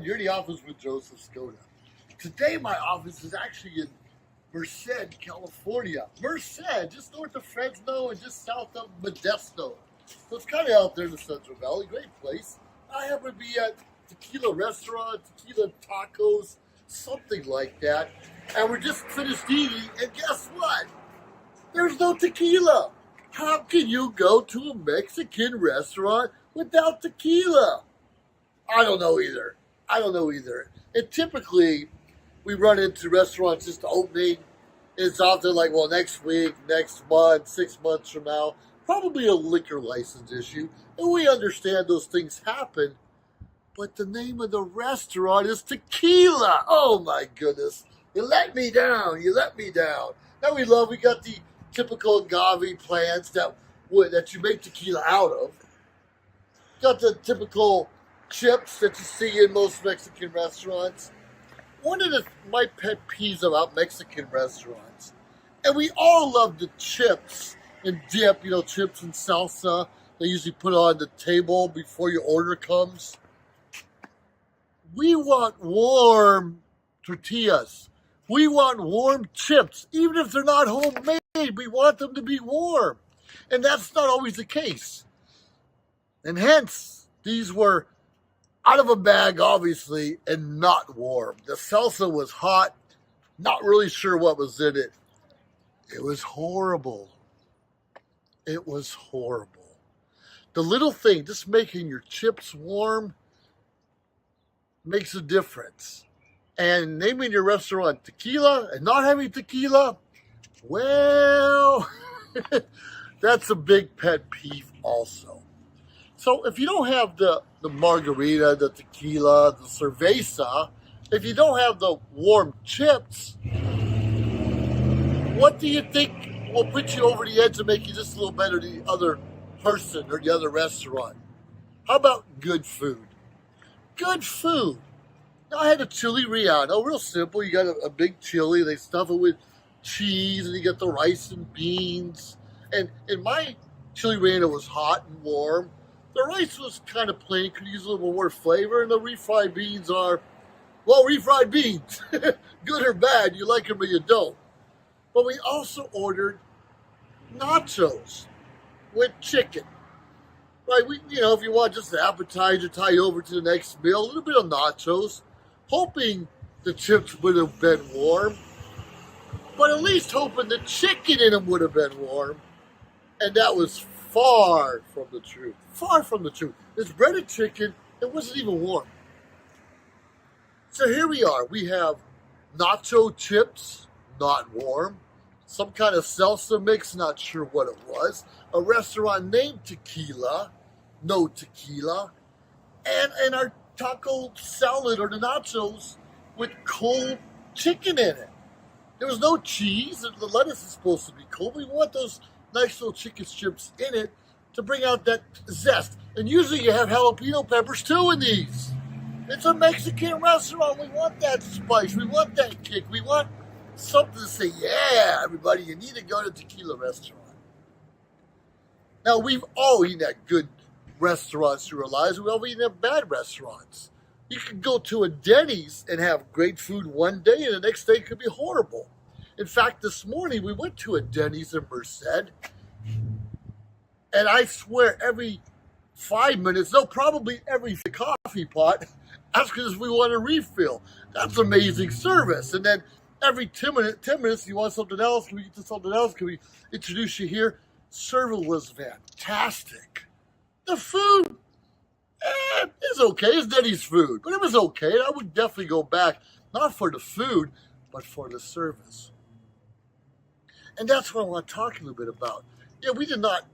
everyone. You're in the office with Joseph Skoda. Today, my office is actually in Merced, California. Merced, just north of Fresno and just south of Modesto. So it's kind of out there in the Central Valley. Great place. I happen to be at Tequila Restaurant, Tequila Tacos, something like that. And we're just finished eating, and guess what? There's no tequila. How can you go to a Mexican restaurant without tequila? I don't know either. And typically, we run into restaurants just opening. It's often like, well, next week, next month, 6 months from now. Probably a liquor license issue. And we understand those things happen. But the name of the restaurant is Tequila. Oh, my goodness. You let me down. Now we got the typical agave plants that you make tequila out of. Got the typical chips that you see in most Mexican restaurants. One of my pet peeves about Mexican restaurants, and we all love the chips and dip, chips and salsa they usually put on the table before your order comes. We want warm tortillas. We want warm chips. Even if they're not homemade, we want them to be warm. And that's not always the case. And hence, these were out of a bag, obviously, and not warm. The salsa was hot. Not really sure what was in it. It was horrible. The little thing, just making your chips warm, makes a difference. And naming your restaurant Tequila and not having tequila, well, that's a big pet peeve also. So if you don't have the margarita, the tequila, the cerveza, if you don't have the warm chips, what do you think will put you over the edge and make you just a little better than the other person or the other restaurant? How about good food? Good food. Now, I had a chili relleno, real simple. You got a big chili, they stuff it with cheese, and you get the rice and beans. And my chili relleno was hot and warm. The rice was kind of plain, could use a little more flavor, and the refried beans are, well, refried beans. Good or bad, you like them or you don't. But we also ordered nachos with chicken. Right, if you want just an appetizer, tie you over to the next meal, a little bit of nachos, hoping the chips would have been warm, but at least hoping the chicken in them would have been warm. And that was far from the truth. This breaded chicken, it wasn't even warm. So here we are. We have nacho chips, not warm. Some kind of salsa mix, not sure what it was. A restaurant named Tequila, no tequila. And our taco salad or the nachos with cold chicken in it. There was no cheese. The lettuce is supposed to be cold. We want those nice little chicken strips in it to bring out that zest. And usually you have jalapeno peppers too in these. It's a Mexican restaurant. We want that spice. We want that kick. We want something to say, yeah, everybody, you need to go to Tequila Restaurant. Now, we've all eaten at good restaurants through our lives. We've all eaten at bad restaurants. You can go to a Denny's and have great food one day, and the next day it could be horrible. In fact, this morning we went to a Denny's in Merced, and I swear every 5 minutes, no, probably every coffee pot, asking us if we want a refill. That's amazing service. And then every 10 minutes, you want something else? Can we get to something else? Can we introduce you here? Service was fantastic. The food, it's okay. It's Denny's food, but it was okay. I would definitely go back, not for the food, but for the service. And that's what I want to talk a little bit about. Yeah, we did not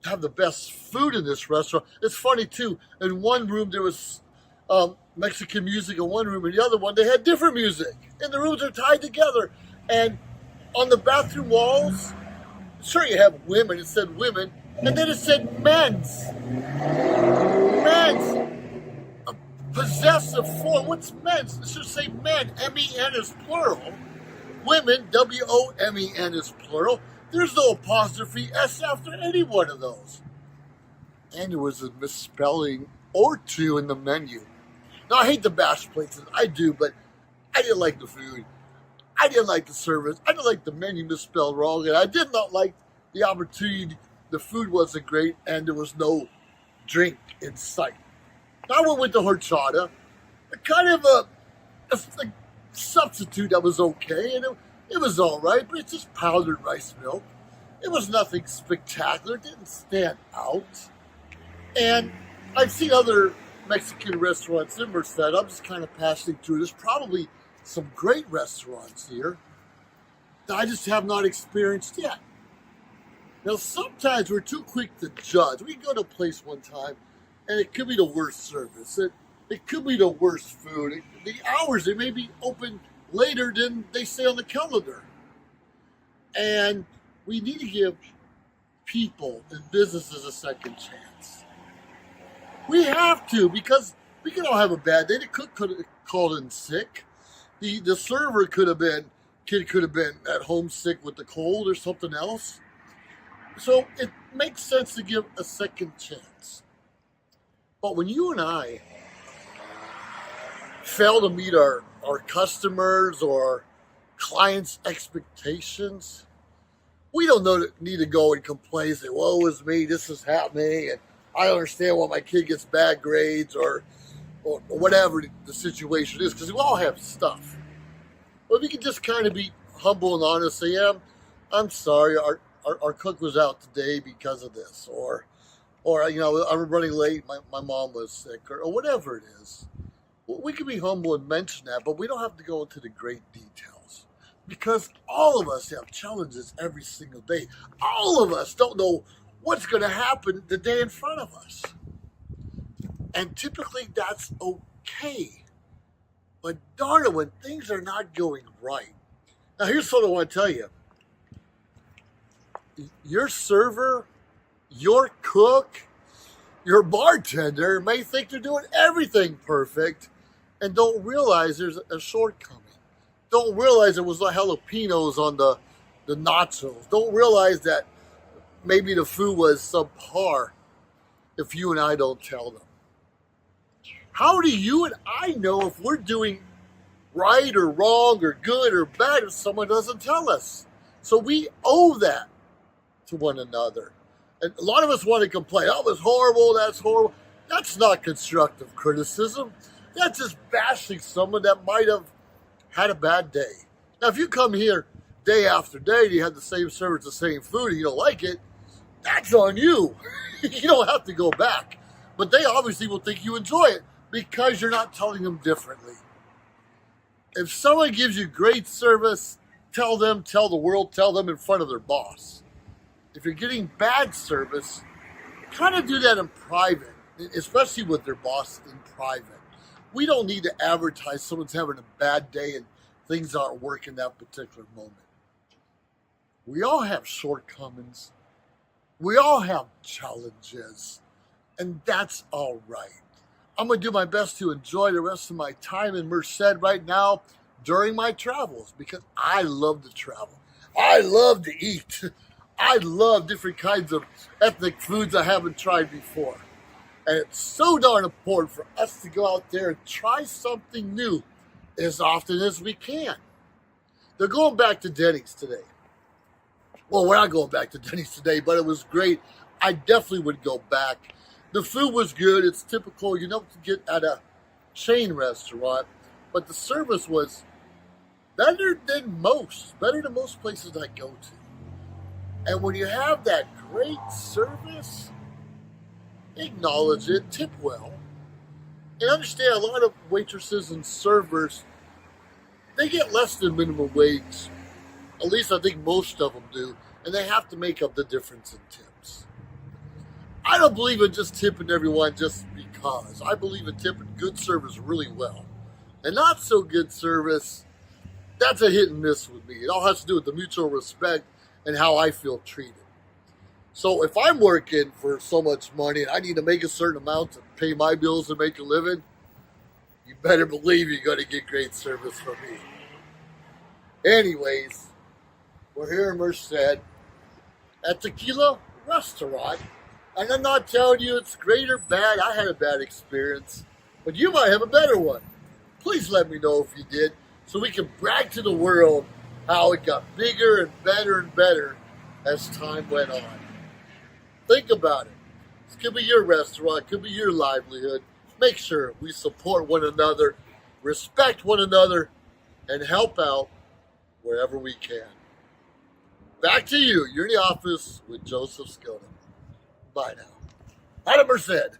have the best food in this restaurant. It's funny, too. In one room, there was Mexican music. In one room, in the other one, they had different music. And the rooms are tied together. And on the bathroom walls, sure, you have women. It said women. And then it said men's. A possessive form. What's men's? It should say men. M-E-N is plural. Women, W-O-M-E-N is plural. There's no apostrophe S after any one of those. And there was a misspelling or two in the menu. Now, I hate to bash places. I do, but I didn't like the food. I didn't like the service. I didn't like the menu misspelled wrong. And I did not like the opportunity. The food wasn't great, and there was no drink in sight. I went with the horchata, kind of a substitute that was okay, and it was all right, but it's just powdered rice milk. It was nothing spectacular. It didn't stand out. And I've seen other Mexican restaurants in Merced. I'm just kind of passing through. There's probably some great restaurants here that I just have not experienced yet. Now, sometimes we're too quick to judge. We go to a place one time, and it could be the worst service. It could be the worst food. The hours, they may be open later than they say on the calendar. And we need to give people and businesses a second chance. We have to, because we can all have a bad day. The cook could have called in sick. The server could have been at home sick with the cold or something else. So it makes sense to give a second chance. But when you and I fail to meet our customers or our clients' expectations, we don't need to go and complain, say, woe is me, this is happening, and I don't understand why my kid gets bad grades or whatever the situation is, because we all have stuff. But we can just kind of be humble and honest, say, yeah, I'm sorry, our cook was out today because of this, or I'm running late, my mom was sick, or whatever it is. We can be humble and mention that, but we don't have to go into the great details, because all of us have challenges every single day. All of us don't know what's going to happen the day in front of us. And typically that's okay. But darn it, when things are not going right. Now, here's what I want to tell you. Your server, your cook, your bartender may think they're doing everything perfect and don't realize there's a shortcoming. Don't realize there was the jalapenos on the nachos. Don't realize that maybe the food was subpar if you and I don't tell them. How do you and I know if we're doing right or wrong or good or bad if someone doesn't tell us? So we owe that to one another. And a lot of us want to complain, oh, it's horrible, that's horrible. That's not constructive criticism. That's just bashing someone that might have had a bad day. Now, if you come here day after day and you have the same service, the same food, and you don't like it, that's on you. You don't have to go back. But they obviously will think you enjoy it because you're not telling them differently. If someone gives you great service, tell them, tell the world, tell them in front of their boss. If you're getting bad service, kind of do that in private, especially with their boss in private. We don't need to advertise someone's having a bad day and things aren't working that particular moment. We all have shortcomings. We all have challenges, and that's all right. I'm going to do my best to enjoy the rest of my time in Merced right now during my travels, because I love to travel. I love to eat. I love different kinds of ethnic foods I haven't tried before. And it's so darn important for us to go out there and try something new as often as we can. They're going back to Denny's today. Well, we're not going back to Denny's today, but it was great. I definitely would go back. The food was good. It's typical, to get at a chain restaurant. But the service was better than most places I go to. And when you have that great service, acknowledge it, tip well, and understand a lot of waitresses and servers, they get less than minimum wage. At least I think most of them do, and they have to make up the difference in tips. I don't believe in just tipping everyone just because. I believe in tipping good service really well. And not so good service, that's a hit and miss with me. It all has to do with the mutual respect and how I feel treated. So if I'm working for so much money and I need to make a certain amount to pay my bills and make a living, you better believe you're going to get great service from me. Anyways, we're here in Merced at Tequila Restaurant. And I'm not telling you it's great or bad. I had a bad experience. but you might have a better one. Please let me know if you did, so we can brag to the world how it got bigger and better as time went on. Think about it. This could be your restaurant, it could be your livelihood. Make sure we support one another, respect one another, and help out wherever we can. Back to you. You're in the office with Joseph Skoda. Bye now. Out of Merced.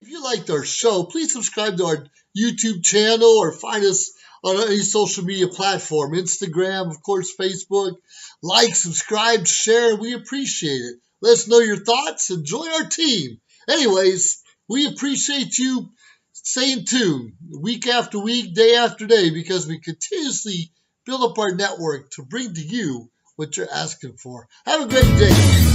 If you liked our show, please subscribe to our YouTube channel or find us on any social media platform, Instagram, of course, Facebook. Like, subscribe, share. We appreciate it. Let us know your thoughts and join our team. Anyways, we appreciate you staying tuned week after week, day after day, because we continuously build up our network to bring to you what you're asking for. Have a great day.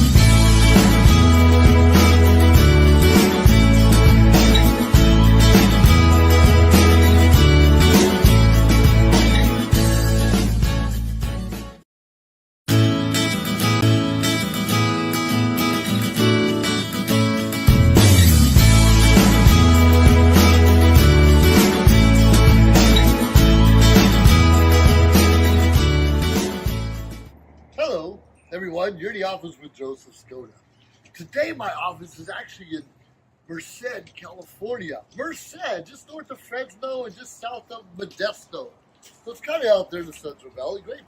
Hello, everyone. You're in the office with Joseph Skoda. Today, my office is actually in Merced, California. Merced, just north of Fresno and just south of Modesto. So it's kind of out there in the Central Valley. Great